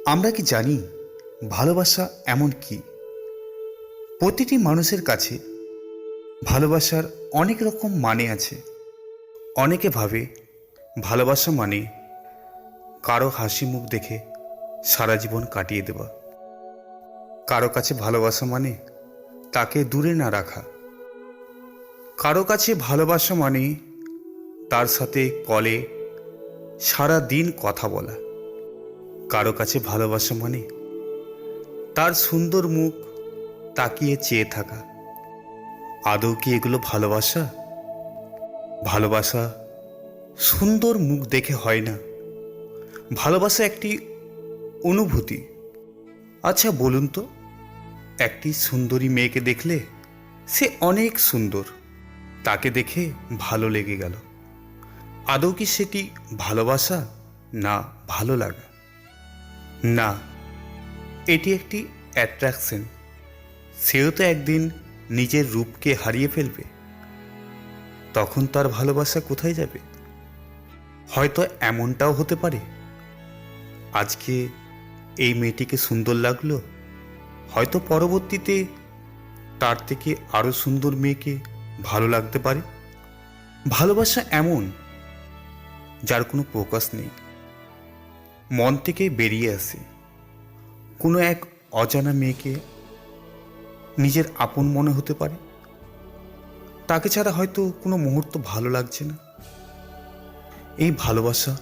আমরা কি জানি ভালোবাসা এমন কি? প্রতিটি মানুষের কাছে ভালোবাসার অনেক রকম মানে আছে। অনেকে ভাবে ভালোবাসা মানে কারো হাসি মুখ দেখে সারা জীবন কাটিয়ে দেওয়া। কারো কাছে ভালোবাসা মানে তাকে দূরে না রাখা। কারো কাছে ভালোবাসা মানে তার সাথে কলে সারা দিন কথা বলা। কারো কাছে ভালোবাসা মানে তার সুন্দর মুখ তাকিয়ে চেয়ে থাকা। আদৌ কি এগুলো ভালোবাসা? ভালোবাসা সুন্দর মুখ দেখে হয় না। ভালোবাসা একটি অনুভূতি। আচ্ছা বলুন তো, একটি সুন্দরী মেয়েকে দেখলে সে অনেক সুন্দর, তাকে দেখে ভালো লেগে গেল। আদৌ কি সেটি ভালোবাসা না ভালো লাগা? না, এটি একটি অ্যাট্রাকশন। সেও তো একদিন নিজের রূপকে হারিয়ে ফেলবে। তখন তার ভালোবাসা কোথায় যাবে? হয়তো এমনটাও হতে পারে, আজকে এই মেয়েটিকে সুন্দর লাগলো, হয়তো পরবর্তীতে তার থেকে আরো সুন্দর মেয়েকে ভালো লাগতে পারে। ভালোবাসা এমন যার কোনো প্রকাশ নেই, মন থেকে বেরিয়ে আসে। কোনো এক অজানা মেয়েকে নিজের আপন মনে হতে পারে, তাকে ছাড়া হয়তো কোনো মুহূর্ত ভালো লাগছে না। এই ভালোবাসা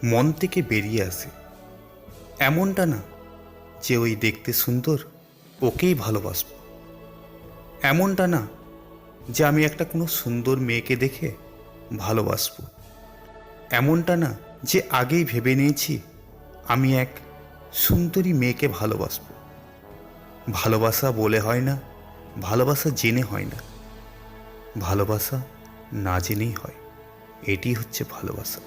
মন থেকে বেরিয়ে আসে। এমনটা না যে ওই দেখতে সুন্দর ওকেই ভালোবাসবো। এমনটা না যে আমি একটা কোনো সুন্দর মেয়েকে দেখে ভালোবাসবো। এমনটা না যে আগেই ভেবে নিয়েছি আমি এক সুন্দরী মেয়েকে ভালোবাসবো। ভালোবাসা বলে হয় না, ভালোবাসা জেনে হয় না, ভালোবাসা না জেনেই হয়। এটি হচ্ছে ভালোবাসা।